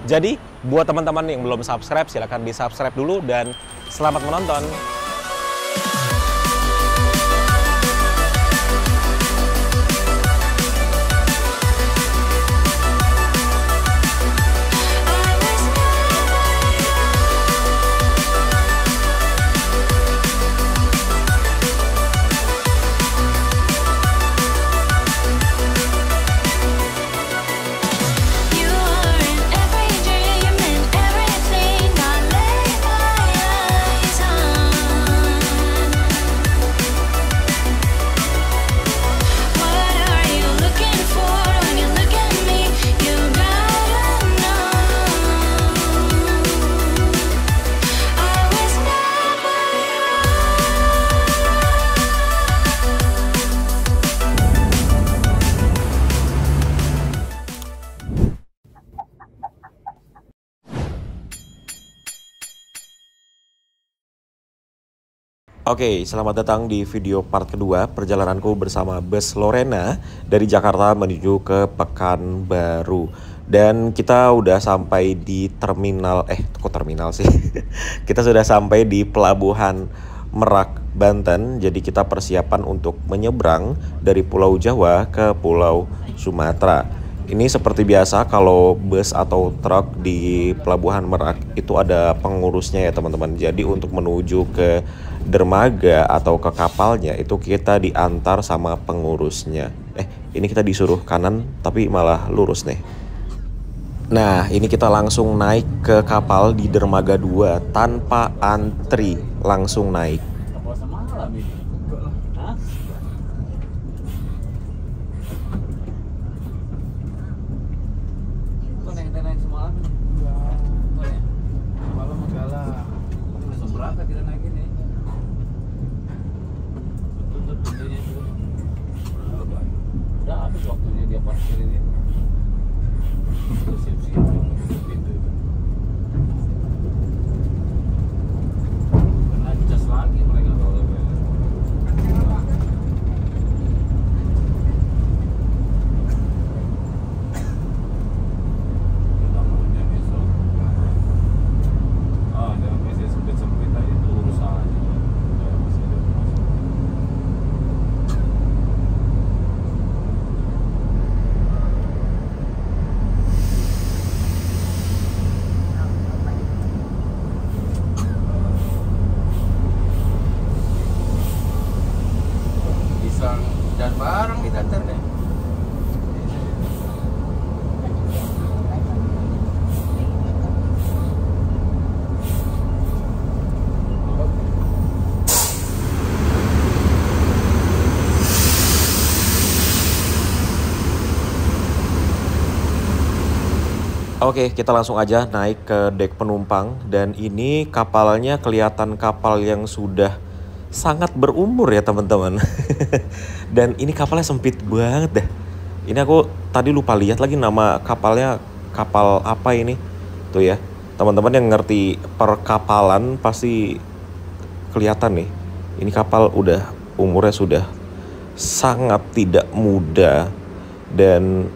Jadi, buat teman-teman yang belum subscribe, silahkan di-subscribe dulu dan selamat menonton. Oke, selamat datang di video part kedua perjalananku bersama bus Lorena dari Jakarta menuju ke Pekanbaru. Dan kita udah sampai di terminal, kok terminal sih? Kita sudah sampai di Pelabuhan Merak, Banten. Jadi kita persiapan untuk menyeberang dari Pulau Jawa ke Pulau Sumatera. Ini seperti biasa kalau bus atau truk di Pelabuhan Merak itu ada pengurusnya ya teman-teman. Jadi untuk menuju ke dermaga atau ke kapalnya itu kita diantar sama pengurusnya. Ini kita disuruh kanan tapi malah lurus nih. Nah, ini kita langsung naik ke kapal di dermaga 2 tanpa antri, langsung naik. Dan barang diantar deh. Oke, kita langsung aja naik ke dek penumpang. Dan ini kapalnya kelihatan kapal yang sudah sangat berumur ya teman-teman. Dan ini kapalnya sempit banget dah. Ini aku tadi lupa lihat lagi nama kapalnya, kapal apa ini. Tuh ya, teman-teman yang ngerti perkapalan pasti kelihatan nih. Ini kapal udah umurnya sudah sangat tidak muda. Dan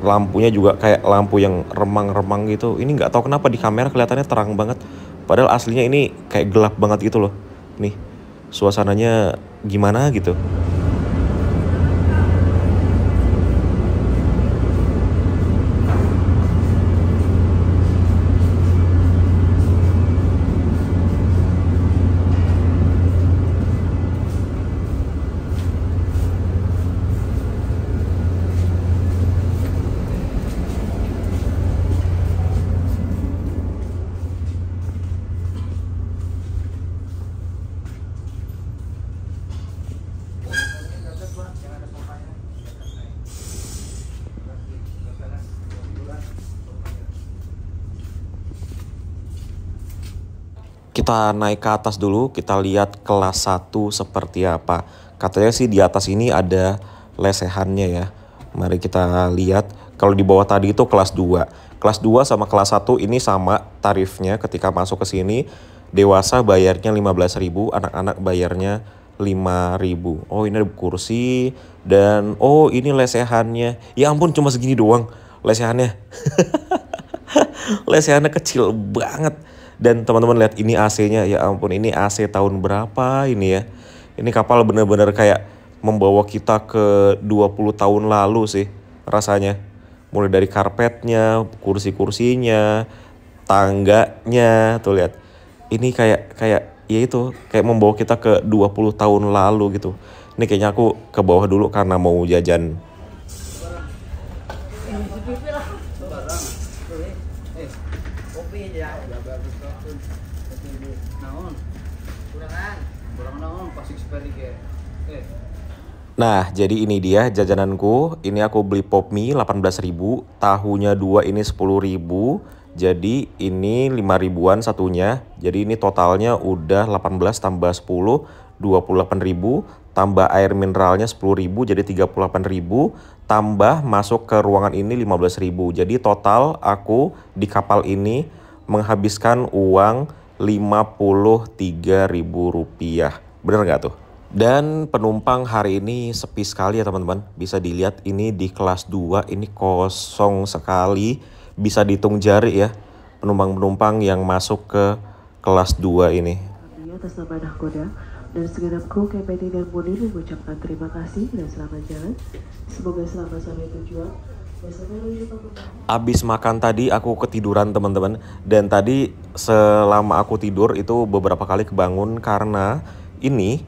lampunya juga kayak lampu yang remang-remang gitu. Ini nggak tahu kenapa di kamera kelihatannya terang banget. Padahal aslinya ini kayak gelap banget gitu loh. Nih, suasananya gimana gitu. Kita naik ke atas dulu, kita lihat kelas 1 seperti apa. Katanya sih di atas ini ada lesehannya ya. Mari kita lihat. Kalau di bawah tadi itu kelas 2. Kelas 2 sama kelas 1 ini sama tarifnya ketika masuk ke sini. Dewasa bayarnya 15.000, anak-anak bayarnya 5.000. Oh, ini ada kursi dan oh ini lesehannya. Ya ampun, cuma segini doang lesehannya. Lesehannya kecil banget. Dan teman-teman lihat ini AC-nya, ya ampun, ini AC tahun berapa ini ya. Ini kapal bener-bener kayak membawa kita ke 20 tahun lalu sih rasanya. Mulai dari karpetnya, kursi-kursinya, tangganya, tuh lihat. Ini kayak ya itu, kayak membawa kita ke 20 tahun lalu gitu. Ini kayaknya aku ke bawah dulu karena mau jajan. Nah, jadi ini dia jajananku. Ini aku beli pop mie 18.000, tahunya 2 ini 10.000. Jadi ini 5 ribuan satunya. Jadi ini totalnya udah 18 tambah 10, 28.000, tambah air mineralnya 10.000 jadi 38.000, tambah masuk ke ruangan ini 15.000. Jadi total aku di kapal ini menghabiskan uang 53.000 rupiah. Bener nggak tuh? Dan penumpang hari ini sepi sekali ya teman-teman. Bisa dilihat ini di kelas 2 ini kosong sekali. Bisa dihitung jari ya penumpang-penumpang yang masuk ke kelas 2 ini. Atas nama Nahkoda dan segenap kru KPT dan Munir mengucapkan terima kasih dan selamat jalan. Semoga selamat sampai tujuan. Abis makan tadi aku ketiduran teman-teman. Dan tadi selama aku tidur itu beberapa kali kebangun karena ini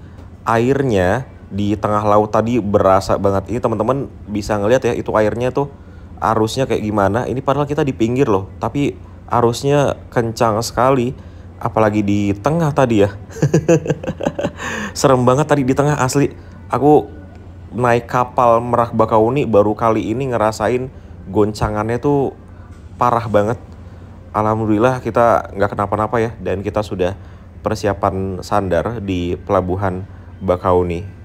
airnya di tengah laut tadi berasa banget. Ini teman-teman bisa ngeliat ya, itu airnya tuh arusnya kayak gimana. Ini padahal kita di pinggir loh, tapi arusnya kencang sekali. Apalagi di tengah tadi ya. Serem banget tadi di tengah asli. Aku naik kapal Merak Bakauni baru kali ini ngerasain goncangannya tuh parah banget. Alhamdulillah kita nggak kenapa-napa ya. Dan kita sudah persiapan sandar di pelabuhan Bakauni.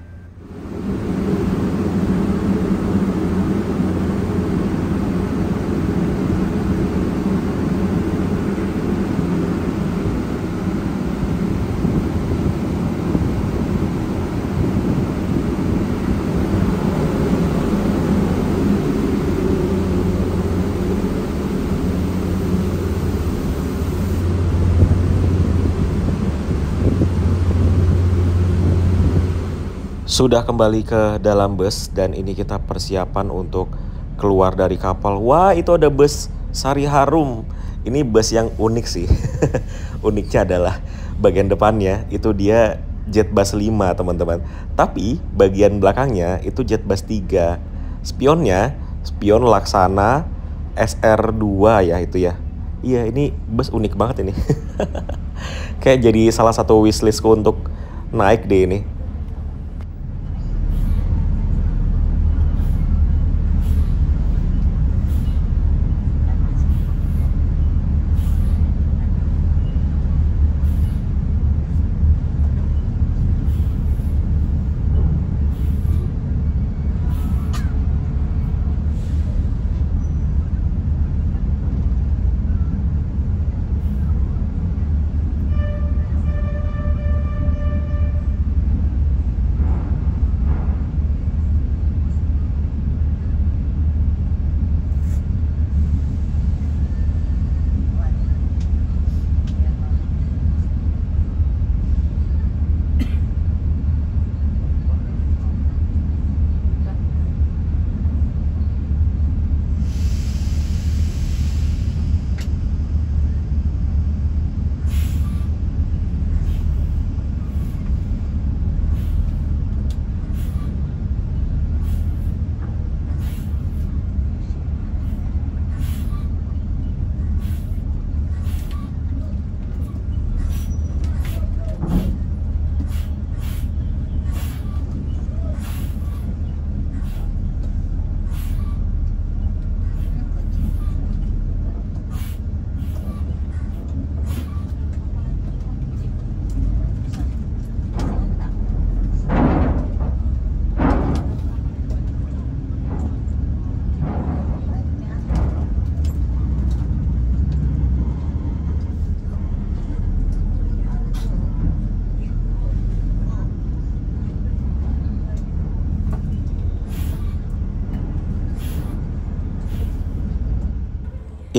Sudah kembali ke dalam bus dan ini kita persiapan untuk keluar dari kapal. Wah, itu ada bus Sari Harum. Ini bus yang unik sih. Uniknya adalah bagian depannya itu dia jet bus 5 teman-teman. Tapi bagian belakangnya itu jet bus 3. Spionnya spion Laksana SR2 ya itu ya. Iya, ini bus unik banget ini. Kayak jadi salah satu wishlistku untuk naik deh ini.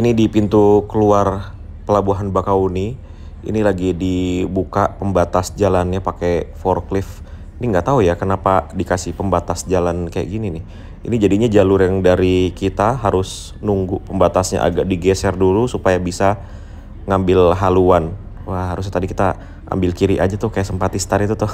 Ini di pintu keluar Pelabuhan Bakauni. Ini lagi dibuka pembatas jalannya pakai forklift. Ini nggak tahu ya kenapa dikasih pembatas jalan kayak gini nih. Ini jadinya jalur yang dari kita harus nunggu pembatasnya agak digeser dulu supaya bisa ngambil haluan. Wah, harusnya tadi kita ambil kiri aja tuh kayak Sempatistar itu tuh.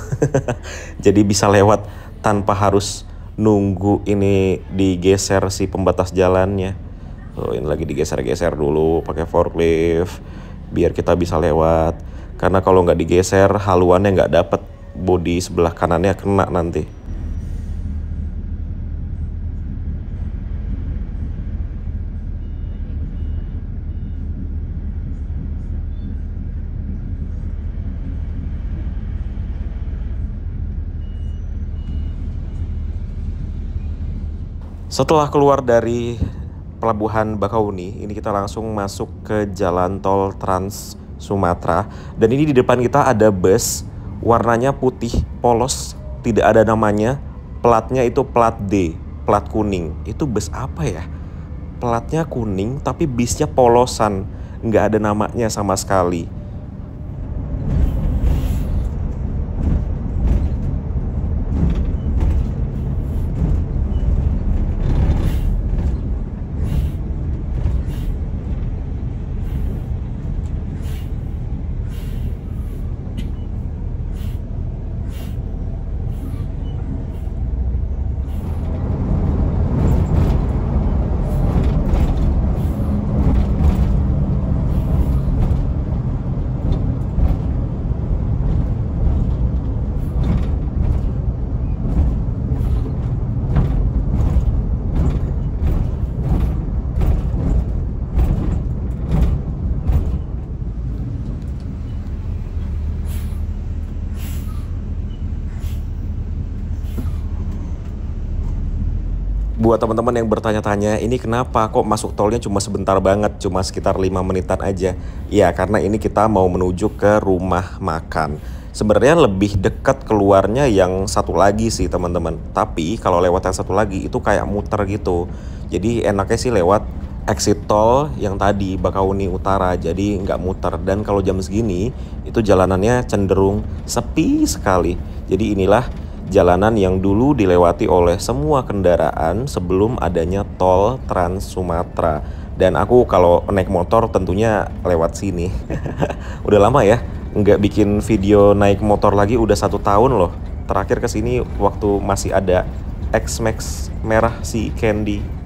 Jadi bisa lewat tanpa harus nunggu ini digeser si pembatas jalannya. Oh, ini lagi digeser-geser dulu pakai forklift biar kita bisa lewat. Karena kalau nggak digeser haluannya nggak dapet, bodi sebelah kanannya kena nanti. Setelah keluar dari Pelabuhan Bakauni, ini kita langsung masuk ke jalan tol Trans Sumatera. Dan ini di depan kita ada bus, warnanya putih polos, tidak ada namanya, platnya itu plat D, plat kuning. Itu bus apa ya? Platnya kuning tapi bisnya polosan, nggak ada namanya sama sekali. Buat teman-teman yang bertanya-tanya, ini kenapa kok masuk tolnya cuma sebentar banget, cuma sekitar 5 menitan aja. Ya, karena ini kita mau menuju ke rumah makan. Sebenarnya lebih dekat keluarnya yang satu lagi sih teman-teman. Tapi kalau lewat yang satu lagi itu kayak muter gitu. Jadi enaknya sih lewat exit tol yang tadi Bakauni Utara, jadi nggak muter. Dan kalau jam segini itu jalanannya cenderung sepi sekali. Jadi inilah jalanan yang dulu dilewati oleh semua kendaraan sebelum adanya tol Trans Sumatera. Dan aku kalau naik motor tentunya lewat sini. Udah lama ya nggak bikin video naik motor lagi, udah 1 tahun loh. Terakhir kesini waktu masih ada X-Max merah si Candy.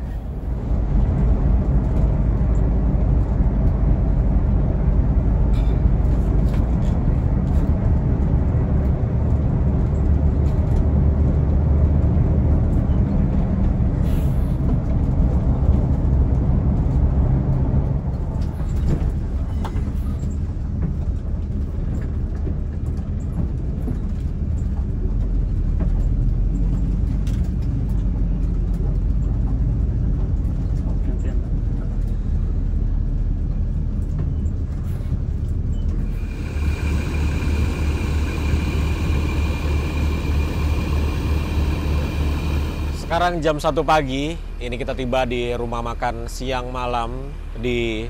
Sekarang jam 1 pagi, ini kita tiba di rumah makan siang malam di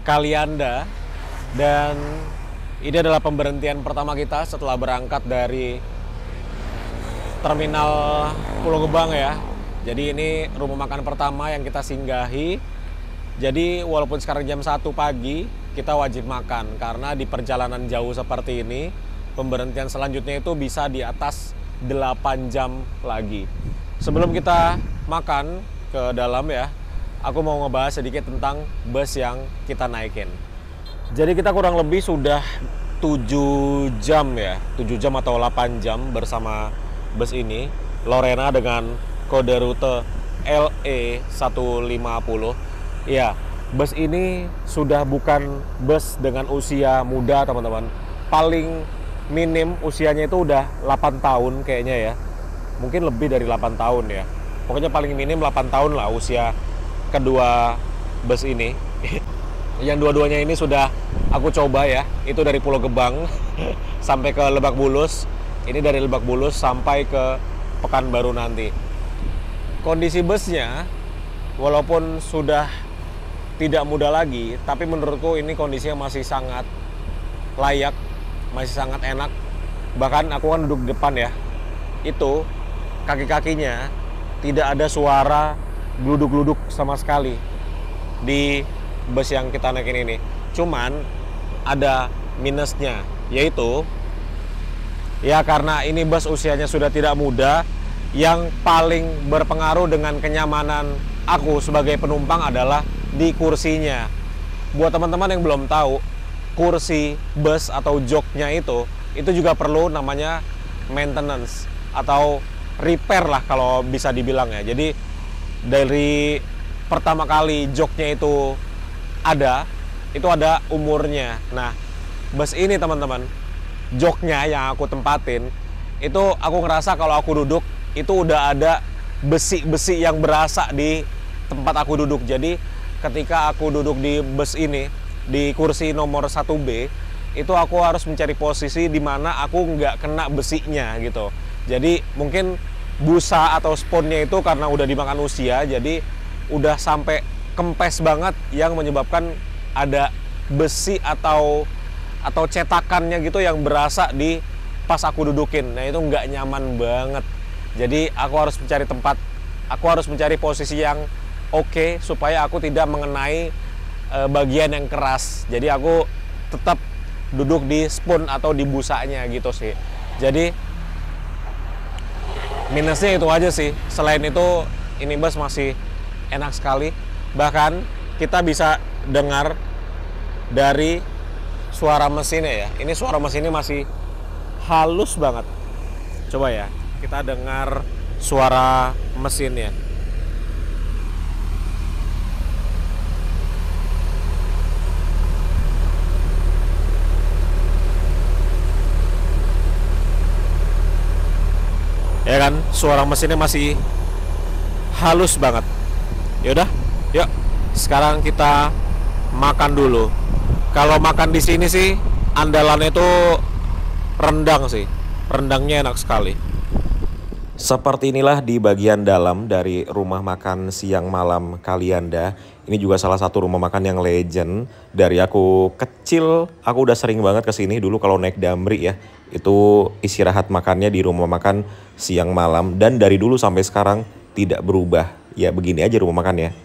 Kalianda. Dan ini adalah pemberhentian pertama kita setelah berangkat dari terminal Pulau Gebang ya. Jadi ini rumah makan pertama yang kita singgahi. Jadi walaupun sekarang jam 1 pagi, kita wajib makan. Karena di perjalanan jauh seperti ini, pemberhentian selanjutnya itu bisa di atas 8 jam lagi. Sebelum kita makan ke dalam ya, aku mau ngebahas sedikit tentang bus yang kita naikin. Jadi kita kurang lebih sudah 7 jam ya, 7 jam atau 8 jam bersama bus ini, Lorena dengan kode rute LE150. Ya, bus ini sudah bukan bus dengan usia muda teman-teman. Paling minim usianya itu udah 8 tahun kayaknya ya. Mungkin lebih dari 8 tahun ya. Pokoknya paling minim 8 tahun lah usia kedua bus ini. Yang dua-duanya ini sudah aku coba ya. Itu dari Pulau Gebang sampai ke Lebak Bulus. Ini dari Lebak Bulus sampai ke Pekanbaru nanti. Kondisi busnya walaupun sudah tidak muda lagi, tapi menurutku ini kondisinya masih sangat layak, masih sangat enak. Bahkan aku kan duduk di depan ya, itu kaki-kakinya tidak ada suara gluduk-gluduk sama sekali di bus yang kita naikin ini. Cuman ada minusnya, yaitu ya karena ini bus usianya sudah tidak muda, yang paling berpengaruh dengan kenyamanan aku sebagai penumpang adalah di kursinya. Buat teman-teman yang belum tahu, kursi bus atau joknya itu juga perlu namanya maintenance atau repair lah kalau bisa dibilang ya. Jadi dari pertama kali joknya itu ada umurnya. Nah, bus ini teman-teman, joknya yang aku tempatin itu aku ngerasa kalau aku duduk itu udah ada besi-besi yang berasa di tempat aku duduk. Jadi ketika aku duduk di bus ini, di kursi nomor 1B, itu aku harus mencari posisi di mana aku nggak kena besinya gitu. Jadi mungkin busa atau sponnya itu karena udah dimakan usia, jadi udah sampai kempes banget yang menyebabkan ada besi atau cetakannya gitu yang berasa di pas aku dudukin. Nah itu nggak nyaman banget. Jadi aku harus mencari tempat, aku harus mencari posisi yang oke supaya aku tidak mengenai bagian yang keras. Jadi aku tetap duduk di spon atau di busanya gitu sih. Jadi minusnya itu aja sih. Selain itu ini bus masih enak sekali. Bahkan kita bisa dengar dari suara mesinnya ya. Ini suara mesinnya masih halus banget. Coba ya, kita dengar suara mesinnya. Ya kan, suara mesinnya masih halus banget. Yaudah, yuk sekarang kita makan dulu. Kalau makan di sini sih andalannya itu rendang sih. Rendangnya enak sekali. Seperti inilah di bagian dalam dari rumah makan siang malam Kalianda. Ini juga salah satu rumah makan yang legend. Dari aku kecil, aku udah sering banget kesini dulu kalau naik Damri ya. Itu istirahat makannya di rumah makan siang malam. Dan dari dulu sampai sekarang tidak berubah. Ya begini aja rumah makannya.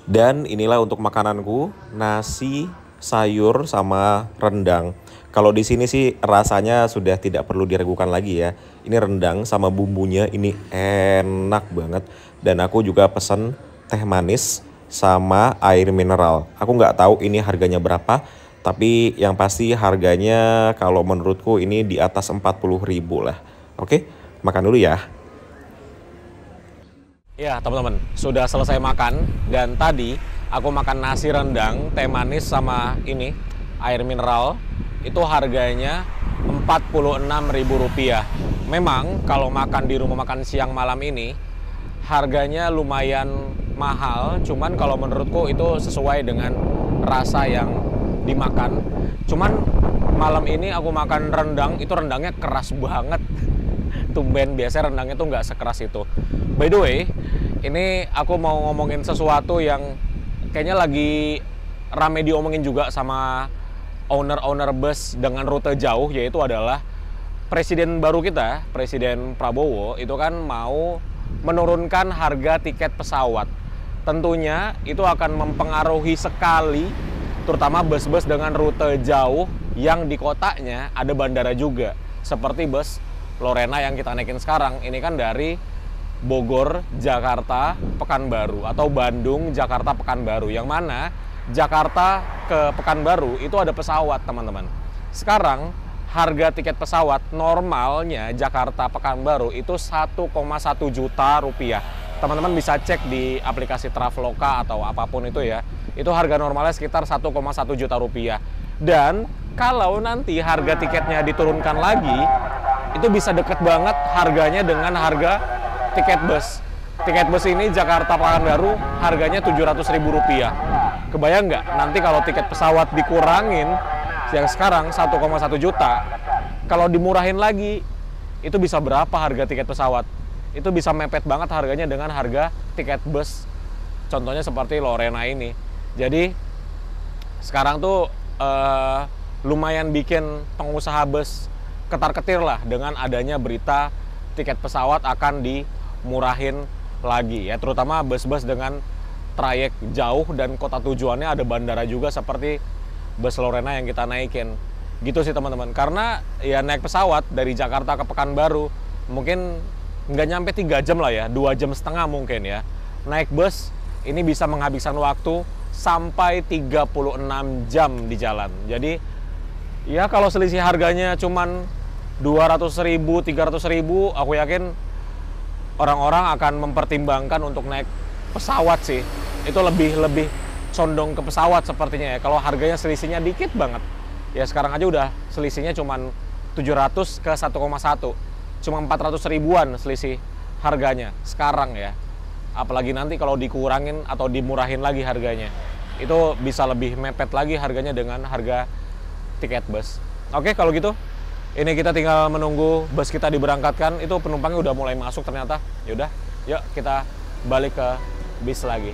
Dan inilah untuk makananku, nasi, sayur, sama rendang. Kalau di sini sih rasanya sudah tidak perlu diragukan lagi ya. Ini rendang sama bumbunya ini enak banget. Dan aku juga pesen teh manis sama air mineral. Aku nggak tahu ini harganya berapa, tapi yang pasti harganya kalau menurutku ini di atas 40.000 lah. Oke, makan dulu ya. Ya teman-teman, sudah selesai makan. Dan tadi aku makan nasi rendang, teh manis sama ini air mineral. Itu harganya Rp46.000. Memang kalau makan di rumah makan siang malam ini harganya lumayan mahal, cuman kalau menurutku itu sesuai dengan rasa yang dimakan. Cuman malam ini aku makan rendang, itu rendangnya keras banget. Tumben, biasanya rendangnya tuh nggak sekeras itu. By the way, ini aku mau ngomongin sesuatu yang kayaknya lagi rame diomongin juga sama owner bus dengan rute jauh, yaitu adalah presiden baru kita, Presiden Prabowo, itu kan mau menurunkan harga tiket pesawat. Tentunya itu akan mempengaruhi sekali, terutama bus-bus dengan rute jauh yang di kotanya ada bandara juga. Seperti bus Lorena yang kita naikin sekarang, ini kan dari Bogor, Jakarta, Pekanbaru, atau Bandung, Jakarta, Pekanbaru, yang mana Jakarta ke Pekanbaru itu ada pesawat teman-teman. Sekarang harga tiket pesawat normalnya Jakarta Pekanbaru itu 1,1 juta rupiah. Teman-teman bisa cek di aplikasi Traveloka atau apapun itu ya. Itu harga normalnya sekitar 1,1 juta rupiah. Dan kalau nanti harga tiketnya diturunkan lagi, itu bisa deket banget harganya dengan harga tiket bus. Tiket bus ini Jakarta Pekanbaru harganya Rp700.000. Kebayang nggak nanti kalau tiket pesawat dikurangin yang sekarang 1,1 juta, kalau dimurahin lagi itu bisa berapa harga tiket pesawat? Itu bisa mepet banget harganya dengan harga tiket bus. Contohnya seperti Lorena ini. Jadi sekarang tuh lumayan bikin pengusaha bus ketar-ketir lah dengan adanya berita tiket pesawat akan dimurahin lagi ya, terutama bus-bus dengan trayek jauh dan kota tujuannya ada bandara juga seperti bus Lorena yang kita naikin. Gitu sih teman-teman. Karena ya naik pesawat dari Jakarta ke Pekanbaru mungkin nggak nyampe 3 jam lah ya, 2,5 jam mungkin ya. Naik bus ini bisa menghabiskan waktu sampai 36 jam di jalan. Jadi ya kalau selisih harganya cuman 200.000, 300.000, aku yakin orang-orang akan mempertimbangkan untuk naik pesawat sih. Itu lebih condong ke pesawat sepertinya ya. Kalau harganya selisihnya dikit banget. Ya sekarang aja udah selisihnya cuman 700 ke 1,1. Cuma 400 ribuan selisih harganya sekarang ya. Apalagi nanti kalau dikurangin atau dimurahin lagi harganya. Itu bisa lebih mepet lagi harganya dengan harga tiket bus. Oke, kalau gitu ini kita tinggal menunggu bus kita diberangkatkan. Itu penumpangnya udah mulai masuk ternyata. Yaudah, yuk kita balik ke bis lagi.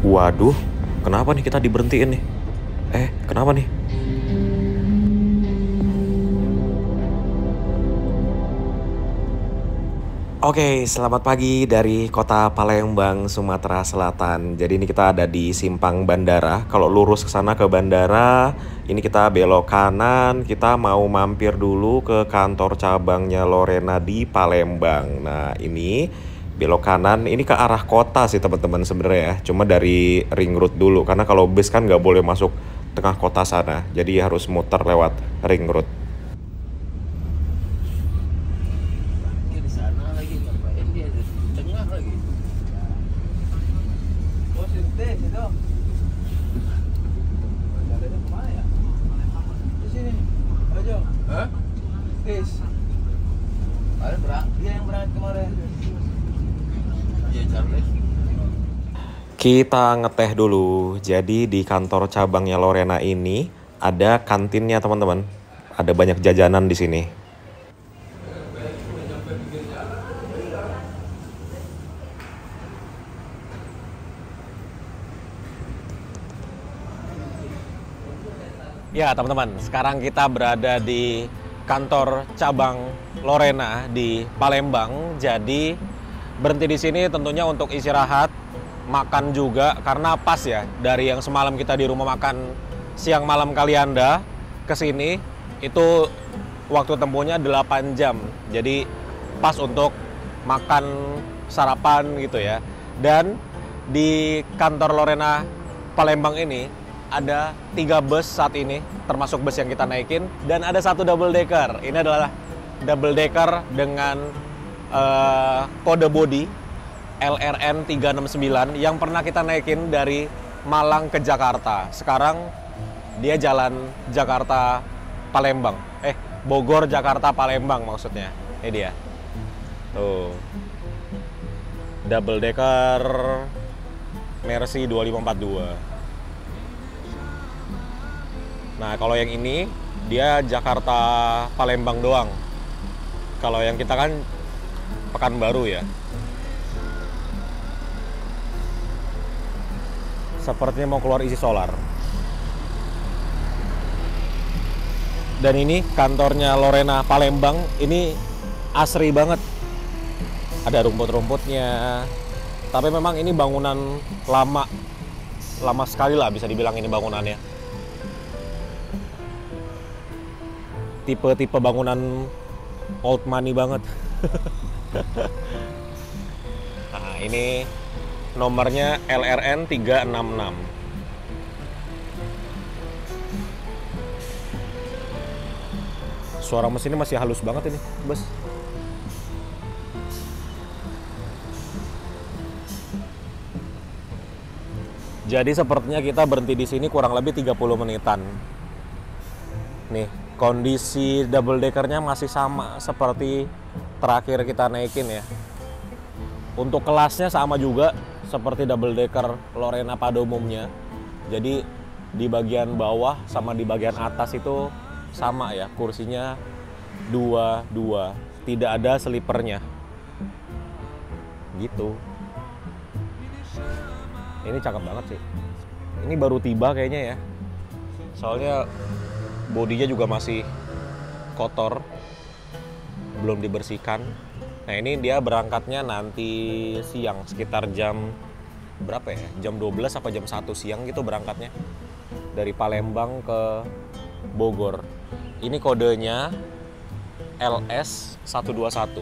Waduh, kenapa nih kita diberhentiin nih? Kenapa nih? Oke, selamat pagi dari kota Palembang, Sumatera Selatan. Jadi ini kita ada di simpang bandara. Kalau lurus ke sana ke bandara, ini kita belok kanan, kita mau mampir dulu ke kantor cabangnya Lorena di Palembang. Nah, ini belok kanan, ini ke arah kota sih teman-teman sebenarnya ya. Cuma dari ring road dulu, karena kalau bis kan nggak boleh masuk tengah kota sana. Jadi harus muter lewat ring road. Kita ngeteh dulu. Jadi di kantor cabangnya Lorena ini ada kantinnya teman-teman. Ada banyak jajanan di sini. Ya teman-teman, sekarang kita berada di kantor cabang Lorena di Palembang. Jadi berhenti di sini tentunya untuk istirahat, makan juga karena pas ya dari yang semalam kita di rumah makan siang malam Kalianda ke sini itu waktu tempuhnya 8 jam. Jadi pas untuk makan sarapan gitu ya. Dan di kantor Lorena Palembang ini ada 3 bus saat ini, termasuk bus yang kita naikin, dan ada 1 double decker. Ini adalah double decker dengan kode bodi LRN 369 yang pernah kita naikin dari Malang ke Jakarta. Sekarang dia jalan Jakarta Palembang. Bogor Jakarta Palembang maksudnya. Ini dia. Tuh. Double decker Mercy 2542. Nah, kalau yang ini dia Jakarta Palembang doang. Kalau yang kita kan Pekanbaru ya. Sepertinya mau keluar isi solar. Dan ini kantornya Lorena Palembang, ini asri banget. Ada rumput-rumputnya. Tapi memang ini bangunan lama. Lama sekali lah bisa dibilang ini bangunannya. Tipe-tipe bangunan old money banget. Nah, ini nomornya LRN 366. Suara mesinnya masih halus banget ini, bos. Jadi sepertinya kita berhenti di sini kurang lebih 30 menitan. Nih, kondisi double deckernya masih sama seperti terakhir kita naikin ya. Untuk kelasnya sama juga seperti double decker Lorena pada umumnya. Jadi di bagian bawah sama di bagian atas itu sama ya, kursinya 2-2, tidak ada slipernya. Gitu. Ini cakep banget sih. Ini baru tiba kayaknya ya. Soalnya bodinya juga masih kotor, belum dibersihkan. Nah, ini dia berangkatnya nanti siang sekitar jam berapa ya? Jam 12 apa jam 1 siang gitu berangkatnya. Dari Palembang ke Bogor. Ini kodenya LS121.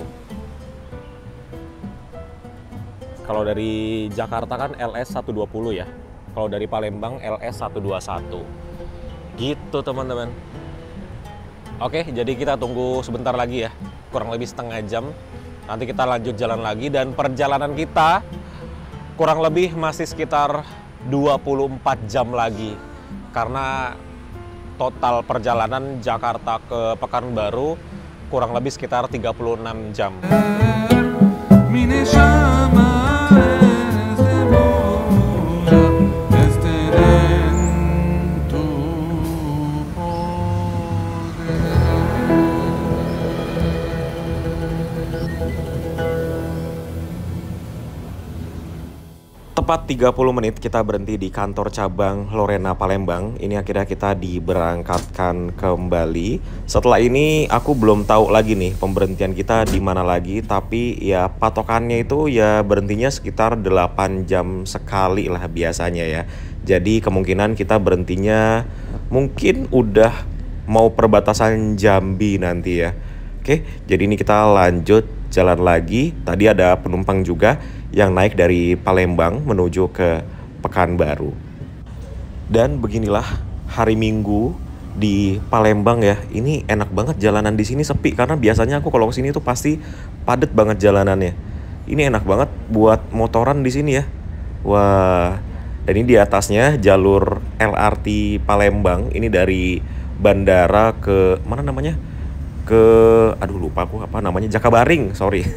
Kalau dari Jakarta kan LS120 ya. Kalau dari Palembang LS121. Gitu teman-teman. Oke, jadi kita tunggu sebentar lagi ya. Kurang lebih setengah jam. Nanti kita lanjut jalan lagi. Dan perjalanan kita kurang lebih masih sekitar 24 jam lagi. Karena total perjalanan Jakarta ke Pekanbaru kurang lebih sekitar 36 jam. Tepat 30 menit kita berhenti di kantor cabang Lorena Palembang. Ini akhirnya kita diberangkatkan kembali. Setelah ini aku belum tahu lagi nih pemberhentian kita di mana lagi, tapi ya patokannya itu ya berhentinya sekitar 8 jam sekali lah biasanya ya. Jadi kemungkinan kita berhentinya mungkin udah mau perbatasan Jambi nanti ya. Oke, jadi ini kita lanjut jalan lagi. Tadi ada penumpang juga yang naik dari Palembang menuju ke Pekanbaru. Dan beginilah hari Minggu di Palembang ya. Ini enak banget jalanan di sini sepi karena biasanya aku kalau kesini tuh pasti padat banget jalanannya. Ini enak banget buat motoran di sini ya. Wah, dan ini di atasnya jalur LRT Palembang. Ini dari bandara ke mana namanya? Lupa aku apa namanya, Jakabaring, sorry.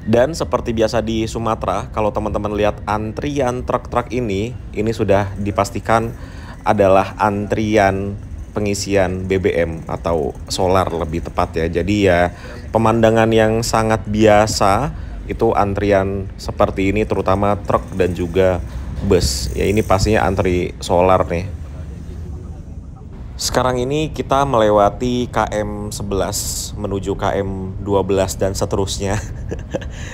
Dan seperti biasa di Sumatera, kalau teman-teman lihat antrian truk-truk ini sudah dipastikan adalah antrian pengisian BBM atau solar lebih tepat ya. Jadi ya pemandangan yang sangat biasa itu antrian seperti ini, terutama truk dan juga bus. Ya ini pastinya antri solar nih. Sekarang ini kita melewati KM 11 menuju KM 12 dan seterusnya.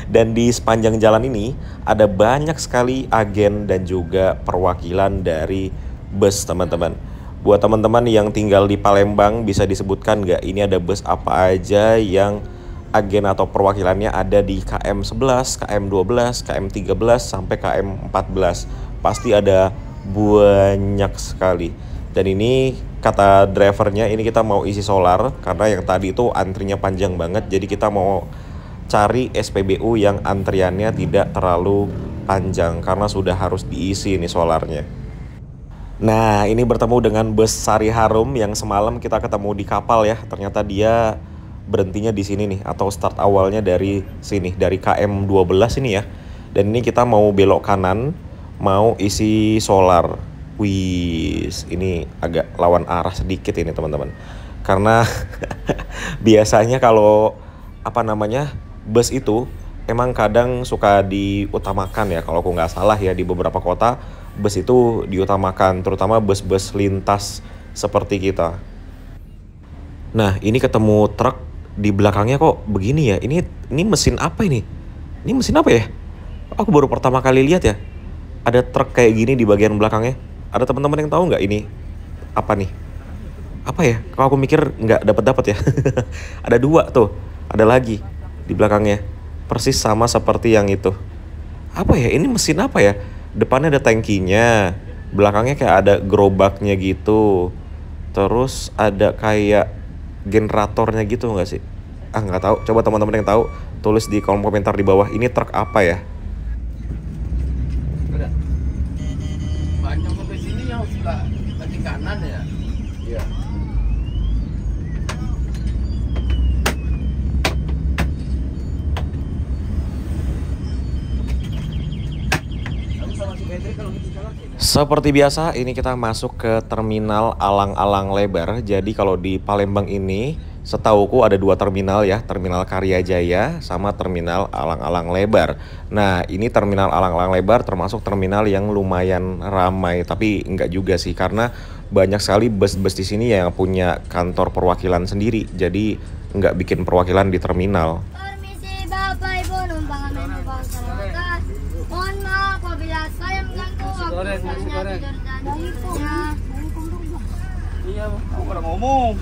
Dan di sepanjang jalan ini ada banyak sekali agen dan juga perwakilan dari bus, teman-teman. Buat teman-teman yang tinggal di Palembang, bisa disebutkan nggak ini ada bus apa aja yang agen atau perwakilannya ada di KM 11, KM 12, KM 13 sampai KM 14. Pasti ada banyak sekali. Dan ini kata drivernya, ini kita mau isi solar karena yang tadi itu antrinya panjang banget. Jadi kita mau cari SPBU yang antriannya tidak terlalu panjang karena sudah harus diisi nih solarnya. Nah, ini bertemu dengan bus Sari Harum yang semalam kita ketemu di kapal ya. Ternyata dia berhentinya di sini nih, atau start awalnya dari sini, dari KM 12 ini ya. Dan ini kita mau belok kanan, mau isi solar. Wih, ini agak lawan arah sedikit ini teman-teman. Karena biasanya kalau bus itu emang kadang suka diutamakan ya, kalau aku nggak salah ya, di beberapa kota bus itu diutamakan, terutama bus-bus lintas seperti kita. Nah, ini ketemu truk di belakangnya kok begini ya. Ini mesin apa ini? Ini mesin apa ya? Aku baru pertama kali lihat ya. Ada truk kayak gini di bagian belakangnya. Ada teman-teman yang tahu nggak ini apa nih? Apa ya? Kalau aku mikir nggak dapat ya. Ada dua tuh, ada lagi di belakangnya. Persis sama seperti yang itu. Apa ya? Ini mesin apa ya? Depannya ada tangkinya, belakangnya kayak ada gerobaknya gitu. Terus ada kayak generatornya gitu nggak sih? Nggak tahu. Coba teman-teman yang tahu tulis di kolom komentar di bawah. Ini truk apa ya? Banyak sampai sini yang suka kaki kanan ya. Iya. Seperti biasa, ini kita masuk ke terminal Alang-Alang Lebar. Jadi kalau di Palembang ini, setauku ada dua terminal ya, terminal Karyajaya sama terminal Alang-Alang Lebar. Nah, ini terminal Alang-Alang Lebar termasuk terminal yang lumayan ramai, tapi enggak juga sih, karena banyak sekali bus-bus di sini yang punya kantor perwakilan sendiri. Jadi enggak bikin perwakilan di terminal. Permisi Bapak Ibu numpang menumpang masyarakat. Mohon maaf apabila saya mengganggu waktu tidur dan hidupnya. Iya, aku udah ngomong.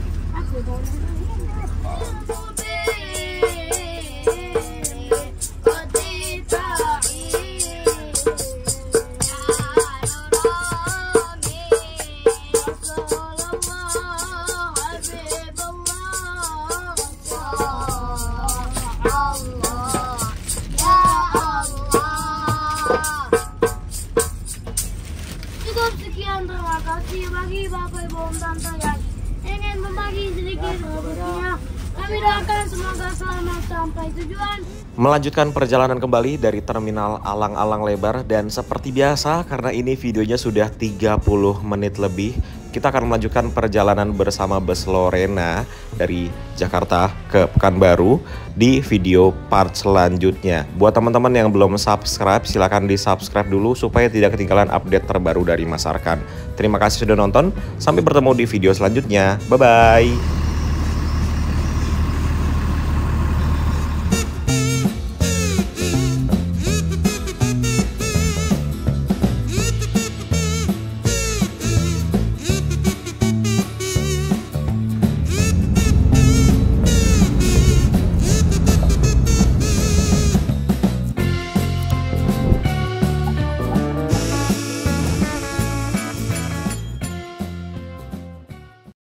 Cukup sekian, terima kasih bagi Bapak Ibu Om Tante yang ingin membagi sedikit rezekinya. Kami doakan semoga selamat sampai tujuan. Melanjutkan perjalanan kembali dari terminal Alang-Alang Lebar, dan seperti biasa karena ini videonya sudah 30 menit lebih, kita akan melanjutkan perjalanan bersama bus Lorena dari Jakarta ke Pekanbaru di video part selanjutnya. Buat teman-teman yang belum subscribe, silahkan di subscribe dulu supaya tidak ketinggalan update terbaru dari Mas Arkan. Terima kasih sudah nonton, sampai bertemu di video selanjutnya. Bye-bye.